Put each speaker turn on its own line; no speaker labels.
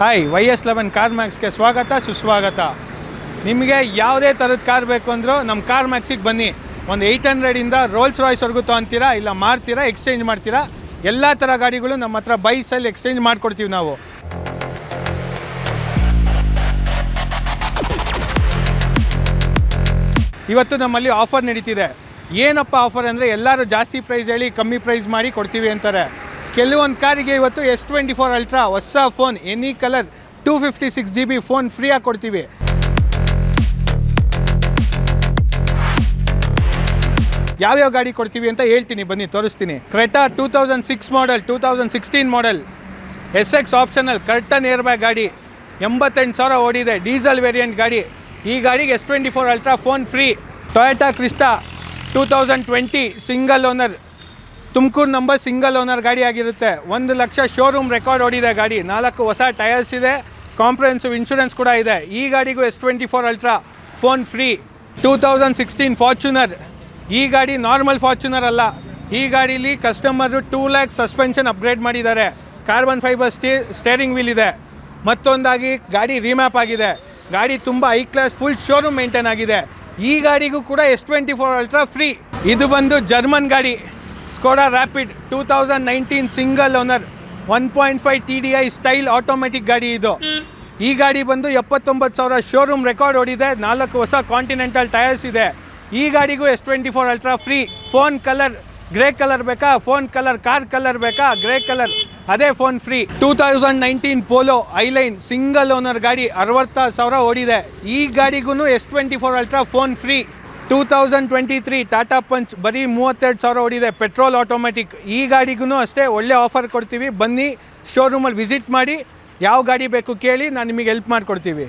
Hi YS11 car ಮ್ಯಾಕ್ಸ್ಗೆ ಸ್ವಾಗತ ಸುಸ್ವಾಗತ. ನಿಮಗೆ ಯಾವುದೇ ಥರದ ಕಾರ್ ಬೇಕು ಅಂದರೂ ನಮ್ಮ ಕಾರ್ ಮ್ಯಾಕ್ಸಿಗೆ ಬನ್ನಿ. ಒಂದು 800ಇಂದ ರೋಲ್ಸ್ ರಾಯ್ಸ್ವರೆಗೂ ತೊಗೊತೀರಾ, ಇಲ್ಲ ಮಾರ್ತೀರಾ, ಎಕ್ಸ್ಚೇಂಜ್ ಮಾಡ್ತೀರಾ. ಎಲ್ಲ ಥರ ಗಾಡಿಗಳು ನಮ್ಮ ಹತ್ರ ಬೈ ಸೆಲ್ ಎಕ್ಸ್ಚೇಂಜ್ ಮಾಡಿಕೊಡ್ತೀವಿ ನಾವು. ಇವತ್ತು ನಮ್ಮಲ್ಲಿ ಆಫರ್ ನಡೀತಿದೆ. ಏನಪ್ಪ ಆಫರ್ ಅಂದರೆ ಎಲ್ಲರೂ ಜಾಸ್ತಿ ಪ್ರೈಸ್ ಹೇಳಿ ಕಮ್ಮಿ ಪ್ರೈಸ್ ಮಾಡಿ ಕೊಡ್ತೀವಿ ಅಂತಾರೆ. ಕೆಲವೊಂದು ಕಾರಿಗೆ ಇವತ್ತು S24 ಅಲ್ಟ್ರಾ ಹೊಸ phone any colour 256 GB phone ಫ್ರೀಯಾಗಿ ಕೊಡ್ತೀವಿ. ಯಾವ್ಯಾವ ಗಾಡಿ ಕೊಡ್ತೀವಿ ಅಂತ ಹೇಳ್ತೀನಿ, ಬನ್ನಿ ತೋರಿಸ್ತೀನಿ. Creta 2006 model, 2016 model, SX optional, curtain air bag ಗಾಡಿ, 88,000 ಓಡಿದೆ, ಡೀಸೆಲ್ ವೇರಿಯಂಟ್ ಗಾಡಿ. ಈ ಗಾಡಿಗೆ S24 ultra phone free. Toyota Crysta 2020 single owner, Tumakuru number single owner ಗಾಡಿ ಆಗಿರುತ್ತೆ. 1 ಲಕ್ಷ ಶೋರೂಮ್ ರೆಕಾರ್ಡ್ ಓಡಿದೆ ಗಾಡಿ. 4 ಹೊಸ ಟೈರ್ಸ್ ಇದೆ, ಕಾಂಪ್ರಿಹೆನ್ಸಿವ್ ಇನ್ಶೂರೆನ್ಸ್ ಕೂಡ ಇದೆ. ಈ ಗಾಡಿಗೂ S24 ultra phone free. 2016 Fortuner, ಈ ಗಾಡಿ ನಾರ್ಮಲ್ ಫಾರ್ಚುನರ್ ಅಲ್ಲ. ಈ ಗಾಡೀಲಿ ಕಸ್ಟಮರು 2 ಲ್ಯಾಕ್ ಸಸ್ಪೆನ್ಷನ್ ಅಪ್ಗ್ರೇಡ್ ಮಾಡಿದ್ದಾರೆ. ಕಾರ್ಬನ್ ಫೈಬರ್ ಸ್ಟೇರಿಂಗ್ ವೀಲ್ ಇದೆ. ಮತ್ತೊಂದಾಗಿ ಗಾಡಿ ರೀಮ್ಯಾಪ್ ಆಗಿದೆ. ಗಾಡಿ ತುಂಬ high class full showroom maintain ಆಗಿದೆ. ಈ ಗಾಡಿಗೂ ಕೂಡ S24 ಅಲ್ಟ್ರಾ ಫ್ರೀ. ಇದು ಬಂದು ಜರ್ಮನ್ ಗಾಡಿ, Skoda rapid 2019 single owner, 1.5 TDI style automatic ಗಾಡಿ ಇದು. ಈ ಗಾಡಿ ಬಂದು 79,000 ಶೋರೂಮ್ ರೆಕಾರ್ಡ್ ಓಡಿದೆ. 4 ಹೊಸ ಕಾಂಟಿನೆಂಟಲ್ ಟೈರ್ಸ್ ಇದೆ. ಈ ಗಾಡಿಗೂ S24 ultra free. Phone colour grey colour ಬೇಕಾ, ಫೋನ್ ಕಲರ್ ಕಾರ್ ಕಲರ್ ಬೇಕಾ, ಗ್ರೇ ಕಲರ್, ಅದೇ phone free. 2019 Polo Highline single owner ಗಾಡಿ, 60,000 ಓಡಿದೆ. ಈ ಗಾಡಿಗೂ S24 ultra phone free. 2023 Tata Punch, ಬರೀ 32,000 ಓಡಿದೆ, ಪೆಟ್ರೋಲ್ ಆಟೋಮೆಟಿಕ್. ಈ ಗಾಡಿಗೂ ಅಷ್ಟೇ ಒಳ್ಳೆ ಆಫರ್ ಕೊಡ್ತೀವಿ. ಬನ್ನಿ ಶೋರೂಮಲ್ಲಿ ವಿಸಿಟ್ ಮಾಡಿ, ಯಾವ ಗಾಡಿ ಬೇಕು ಕೇಳಿ, ನಾನು ನಿಮಗೆ ಹೆಲ್ಪ್ ಮಾಡಿಕೊಡ್ತೀವಿ.